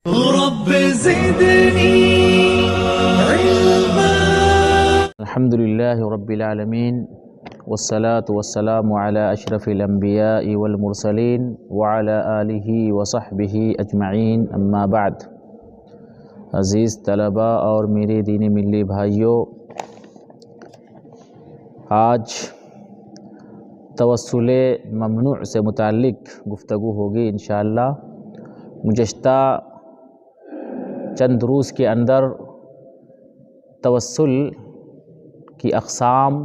رب زدني علما. الحمد لله رب العالمين والصلاة والسلام على أشرف الأنبياء والمرسلين وعلى آله وصحبه أجمعين اما بعد. عزیز طلباء اور میرے دینی ملی بھائیوں، آج توسل ممنوع سے متعلق گفتگو ہوگی انشاءاللہ. گزشتہ چند دروس کے اندر توسل کی اقسام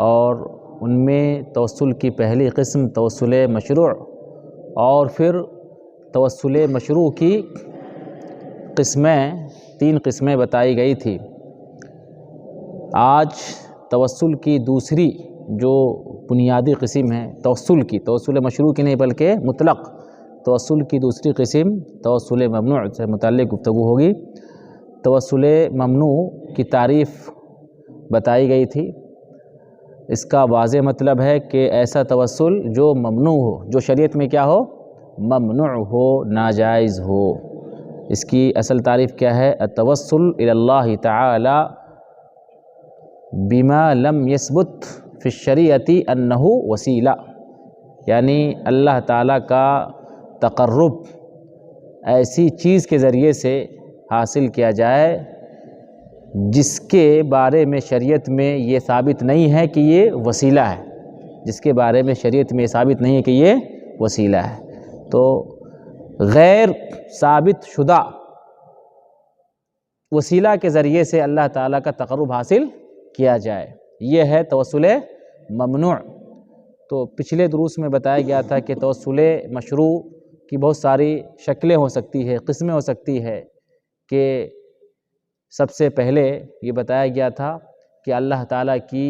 اور ان میں توسل کی پہلی قسم توسل مشروع اور پھر توسل مشروع کی تین قسمیں بتائی گئی تھی. آج توسل کی دوسری جو بنیادی قسم ہے توسل مشروع کی نہیں بلکہ مطلق توسل کی دوسری قسم توسل ممنوع سے متعلق گفتگو ہوگی. توسل ممنوع کی تعریف بتائی گئی تھی. اس کا واضح مطلب ہے کہ ایسا توسل جو ممنوع ہو، جو شریعت میں کیا ہو؟ ممنوع ہو، ناجائز ہو. اس کی اصل تعریف کیا ہے؟ التوسل الی اللہ تعالی بما لم یثبت فی الشریعۃ انہ وسیلہ، یعنی اللہ تعالیٰ کا تقرب ایسی چیز کے ذریعے سے حاصل کیا جائے جس کے بارے میں شریعت میں یہ ثابت نہیں ہے کہ یہ وسیلہ ہے، کہ یہ وسیلہ ہے. تو غیر ثابت شدہ وسیلہ کے ذریعے سے اللہ تعالیٰ کا تقرب حاصل کیا جائے، یہ ہے توسل ممنوع. تو پچھلے دروس میں بتایا گیا تھا کہ توسل مشروع کی بہت ساری شکلیں ہو سکتی ہے، قسمیں ہو سکتی ہے. کہ سب سے پہلے یہ بتایا گیا تھا کہ اللہ تعالیٰ کی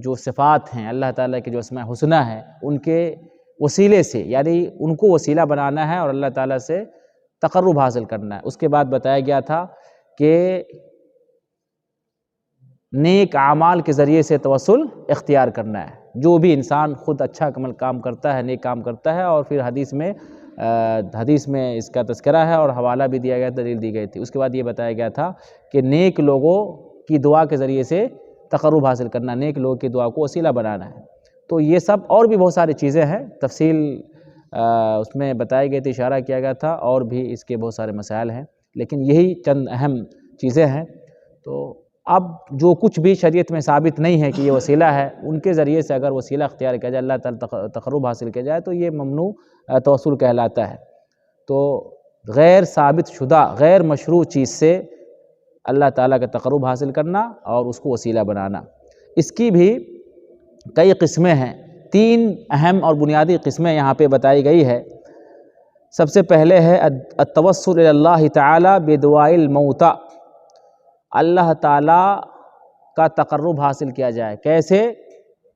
جو صفات ہیں، اللہ تعالیٰ کے جو اسماء حسنی ہیں، ان کے وسیلے سے، یعنی ان کو وسیلہ بنانا ہے اور اللہ تعالیٰ سے تقرب حاصل کرنا ہے. اس کے بعد بتایا گیا تھا کہ نیک اعمال کے ذریعے سے توسل اختیار کرنا ہے. جو بھی انسان خود اچھا کام کرتا ہے، نیک کام کرتا ہے، اور پھر حدیث میں اس کا تذکرہ ہے اور حوالہ بھی دیا گیا، دلیل دی گئی تھی. اس کے بعد یہ بتایا گیا تھا کہ نیک لوگوں کی دعا کے ذریعے سے تقرب حاصل کرنا، نیک لوگوں کی دعا کو وسیلہ بنانا ہے. تو یہ سب اور بھی بہت ساری چیزیں ہیں، تفصیل اس میں بتائی گئی تھی، اشارہ کیا گیا تھا، اور بھی اس کے بہت سارے مسائل ہیں، لیکن یہی چند اہم چیزیں ہیں. تو اب جو کچھ بھی شریعت میں ثابت نہیں ہے کہ یہ وسیلہ ہے، ان کے ذریعے سے اگر وسیلہ اختیار کیا جائے، اللہ تعالیٰ تقرب حاصل کیا جائے، تو یہ ممنوع توسل کہلاتا ہے. تو غیر ثابت شدہ، غیر مشروع چیز سے اللہ تعالیٰ کا تقرب حاصل کرنا اور اس کو وسیلہ بنانا. اس کی بھی کئی قسمیں ہیں. 3 اہم اور بنیادی قسمیں یہاں پہ بتائی گئی ہے. سب سے پہلے ہے التوسل الی اللہ تعالی بدعاء الموتى، اللہ تعالیٰ کا تقرب حاصل کیا جائے. کیسے؟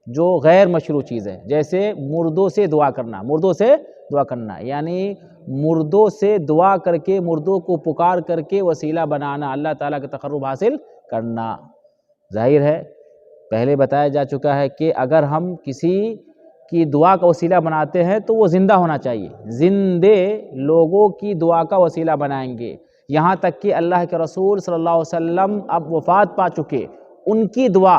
جو غیر مشروع چیز ہے، جیسے مردوں سے دعا کرنا، یعنی مردوں سے دعا کر کے، مردوں کو پکار کر کے وسیلہ بنانا، اللہ تعالیٰ کا تقرب حاصل کرنا. ظاہر ہے پہلے بتایا جا چکا ہے کہ اگر ہم کسی کی دعا کا وسیلہ بناتے ہیں تو وہ زندہ ہونا چاہیے. زندے لوگوں کی دعا کا وسیلہ بنائیں گے، یہاں تک کہ اللہ کے رسول صلی اللہ علیہ وسلم اب وفات پا چکے، ان کی دعا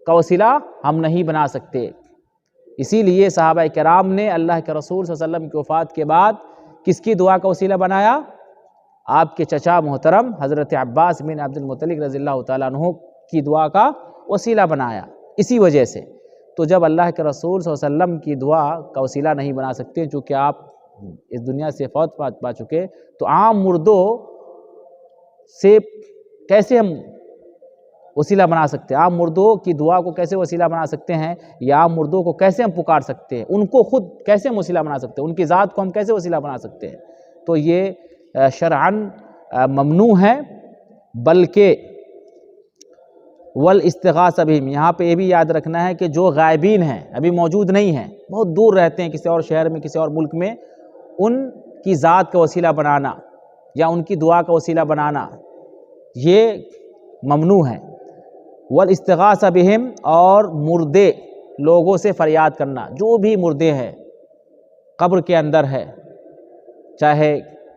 کا وسیلہ ہم نہیں بنا سکتے. اسی لیے صحابہ کرام نے اللہ کے رسول صلی اللہ علیہ وسلم کی وفات کے بعد کس کی دعا کا وسیلہ بنایا؟ آپ کے چچا محترم حضرت عباس بن عبد المطلب رضی اللہ تعالیٰ عنہ کی دعا کا وسیلہ بنایا. اسی وجہ سے تو جب اللہ کے رسول صلی اللہ علیہ وسلم کی دعا کا وسیلہ نہیں بنا سکتے، چونکہ آپ اس دنیا سے فوت پا چکے، تو عام مردوں سے کیسے ہم وسیلہ بنا سکتے ہیں؟ عام مردوں کی دعا کو کیسے وسیلہ بنا سکتے ہیں، یا عام مردوں کو کیسے ہم پکار سکتے ہیں، ان کو خود کیسے ہم وسیلہ بنا سکتے ہیں، ان کی ذات کو ہم کیسے وسیلہ بنا سکتے ہیں؟ تو یہ شرعاً ممنوع ہے. بلکہ والاستغاثہ بہم، یہاں پہ یہ بھی یاد رکھنا ہے کہ جو غائبین ہیں، ابھی موجود نہیں ہیں، بہت دور رہتے ہیں، کسی اور شہر میں، کسی اور ملک میں، ان کی ذات کا وسیلہ بنانا یا ان کی دعا کا وسیلہ بنانا یہ ممنوع ہے. والاستغاثہ بہم، اور مردے لوگوں سے فریاد کرنا، جو بھی مردے ہیں، قبر کے اندر ہے، چاہے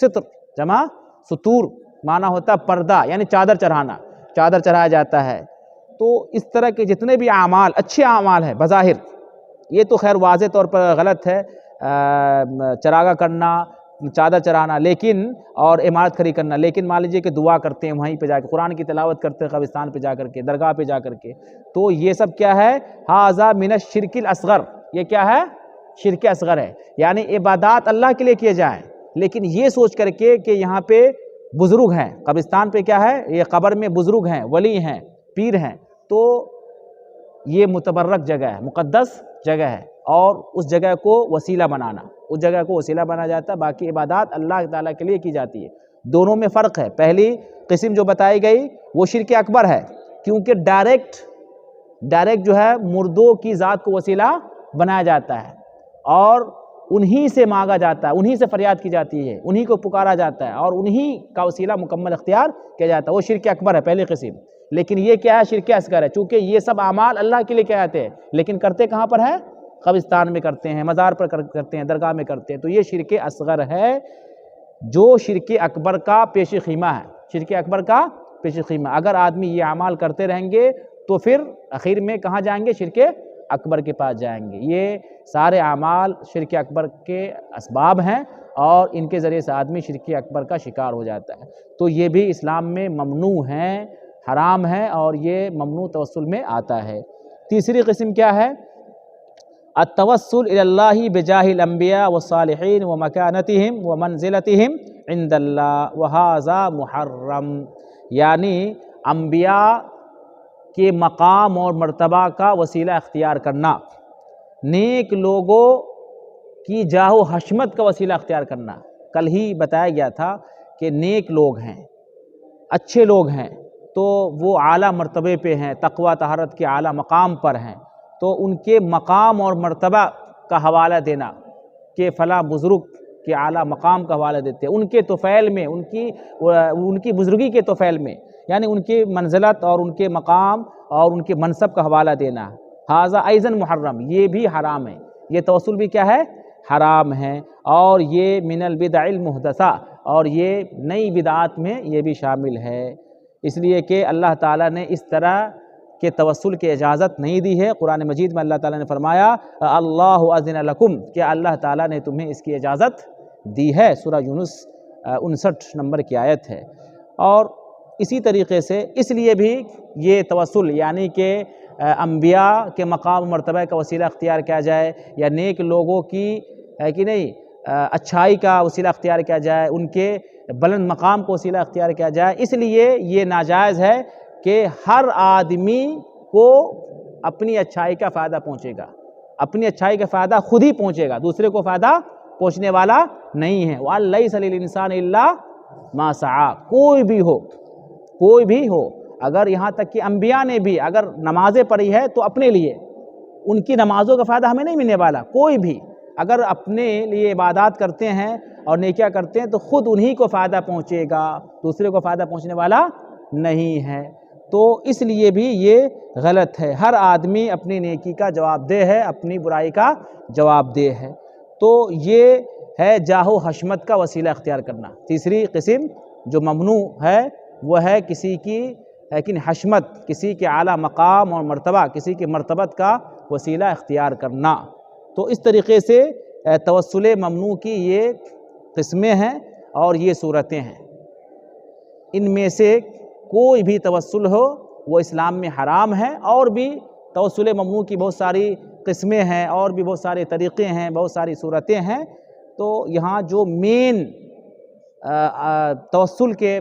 ستر جمع ستور معنی ہوتا ہے پردہ، یعنی چادر چڑھانا، چادر چڑھایا جاتا ہے۔ تو اس طرح کے جتنے بھی اعمال اچھے اعمال ہیں بظاہر، یہ تو خیر واضح طور پر غلط ہے، چراغاں کرنا، چادر چڑھانا، لیکن اور عمارت کھڑی کرنا، لیکن مان لیجیے کہ دعا کرتے ہیں وہیں پہ جا کے، قرآن کی تلاوت کرتے ہیں قبرستان پہ جا کر کے، درگاہ پہ جا کر کے، تو یہ سب کیا ہے؟ ھذا من الشرک الاصغر، یہ کیا ہے؟ شرک اصغر ہے، یعنی عبادات اللہ کے لیے کیے جائیں، لیکن یہ سوچ کر کے کہ یہاں پہ بزرگ ہیں، قبرستان پہ کیا ہے؟ یہ قبر میں بزرگ ہیں، ولی ہیں، پیر ہیں، تو یہ متبرک جگہ ہے، مقدس جگہ ہے، اور اس جگہ کو وسیلہ بنانا، اس جگہ کو وسیلہ بنا جاتا ہے، باقی عبادات اللہ تعالیٰ کے لیے کی جاتی ہے۔ دونوں میں فرق ہے، پہلی قسم جو بتائی گئی وہ شرک اکبر ہے، کیونکہ ڈائریکٹ جو ہے مردوں کی ذات کو وسیلہ بنایا جاتا ہے، اور انہی سے مانگا جاتا ہے، انہی سے فریاد کی جاتی ہے، انہی کو پکارا جاتا ہے، اور انہی کا وسیلہ مکمل اختیار کیا جاتا ہے، وہ شرک اکبر ہے پہلی قسم۔ لیکن یہ کیا ہے؟ شرک اصغر ہے، چونکہ یہ سب اعمال اللہ کے لیے کیا جاتے ہیں، لیکن کرتے کہاں پر ہے؟ قبرستان میں کرتے ہیں، مزار پر کرتے ہیں، درگاہ میں کرتے ہیں، تو یہ شرک اصغر ہے، جو شرک اکبر کا پیش خیمہ ہے، شرک اکبر کا پیش خیمہ۔ اگر آدمی یہ اعمال کرتے رہیں گے تو پھر اخیر میں کہاں جائیں گے؟ شرک اکبر کے پاس جائیں گے۔ یہ سارے اعمال شرک اکبر کے اسباب ہیں، اور ان کے ذریعے سے آدمی شرک اکبر کا شکار ہو جاتا ہے، تو یہ بھی اسلام میں ممنوع ہیں، حرام ہے، اور یہ ممنوع توسل میں آتا ہے۔ تیسری قسم کیا ہے؟ التوسل الی اللہ بجاہ الانبیاء والصالحین ومکانتہم ومنزلتہم عند اللہ وھذا محرم، یعنی انبیاء کے مقام اور مرتبہ کا وسیلہ اختیار کرنا، نیک لوگوں کی جاہ و حشمت کا وسیلہ اختیار کرنا۔ کل ہی بتایا گیا تھا کہ نیک لوگ ہیں، اچھے لوگ ہیں، تو وہ اعلیٰ مرتبے پہ ہیں، تقوی طہارت کے اعلیٰ مقام پر ہیں، تو ان کے مقام اور مرتبہ کا حوالہ دینا کہ فلاں بزرگ کے اعلیٰ مقام کا حوالہ دیتے ہیں، ان کے طفیل میں، ان کی بزرگی کے طفیل میں، یعنی ان کی منزلت اور ان کے مقام اور ان کے منصب کا حوالہ دینا، ھذا ایضاً محرم، یہ بھی حرام ہے، یہ توسل بھی کیا ہے؟ حرام ہے، اور یہ من البدع المحدثہ، اور یہ نئی بدعات میں یہ بھی شامل ہے، اس لیے کہ اللہ تعالیٰ نے اس طرح کے توسل کی اجازت نہیں دی ہے۔ قرآن مجید میں اللہ تعالیٰ نے فرمایا اللہ اذن لکم، کہ اللہ تعالیٰ نے تمہیں اس کی اجازت دی ہے، سورہ یونس 59 نمبر کی آیت ہے۔ اور اسی طریقے سے اس لیے بھی یہ توسل، یعنی کہ انبیاء کے مقام و مرتبہ کا وسیلہ اختیار کیا جائے، یا نیک لوگوں کی ہے کہ نہیں اچھائی کا وسیلہ اختیار کیا جائے، ان کے بلند مقام کو وسیلہ اختیار کیا جائے، اس لیے یہ ناجائز ہے کہ ہر آدمی کو اپنی اچھائی کا فائدہ پہنچے گا، اپنی اچھائی کا فائدہ خود ہی پہنچے گا، دوسرے کو فائدہ پہنچنے والا نہیں ہے۔ وَلَيْسَ لِلْإِنسَانِ إِلَّا مَا سَعَىٰ، کوئی بھی ہو، اگر یہاں تک کہ انبیاء نے بھی اگر نمازیں پڑھی ہے تو اپنے لیے، ان کی نمازوں کا فائدہ ہمیں نہیں ملنے والا، کوئی بھی اگر اپنے لیے عبادات کرتے ہیں اور نیکیاں کرتے ہیں تو خود انہی کو فائدہ پہنچے گا، دوسرے کو فائدہ پہنچنے والا نہیں ہے، تو اس لیے بھی یہ غلط ہے۔ ہر آدمی اپنی نیکی کا جواب دہ ہے، اپنی برائی کا جواب دہ ہے، تو یہ ہے جاہ و حشمت کا وسیلہ اختیار کرنا۔ تیسری قسم جو ممنوع ہے وہ ہے کسی کی لیکن حشمت، کسی کے اعلیٰ مقام اور مرتبہ، کسی کی مرتبت کا وسیلہ اختیار کرنا۔ تو اس طریقے سے توسل ممنوع کی یہ قسمیں ہیں اور یہ صورتیں ہیں، ان میں سے کوئی بھی توسل ہو وہ اسلام میں حرام ہے، اور بھی توسل ممنوع کی بہت ساری قسمیں ہیں، اور بھی بہت سارے طریقے ہیں، بہت ساری صورتیں ہیں۔ تو یہاں جو مین توسل کے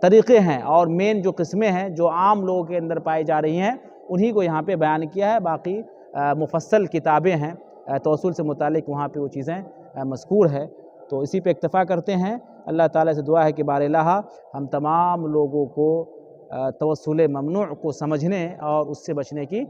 طریقے ہیں اور مین جو قسمیں ہیں جو عام لوگوں کے اندر پائی جا رہی ہیں، انہی کو یہاں پہ بیان کیا ہے، باقی مفصل کتابیں ہیں توسل سے متعلق، وہاں پہ وہ چیزیں مذکور ہے۔ تو اسی پہ اکتفا کرتے ہیں۔ اللہ تعالیٰ سے دعا ہے کہ بار الہ ہم تمام لوگوں کو توسل ممنوع کو سمجھنے اور اس سے بچنے کی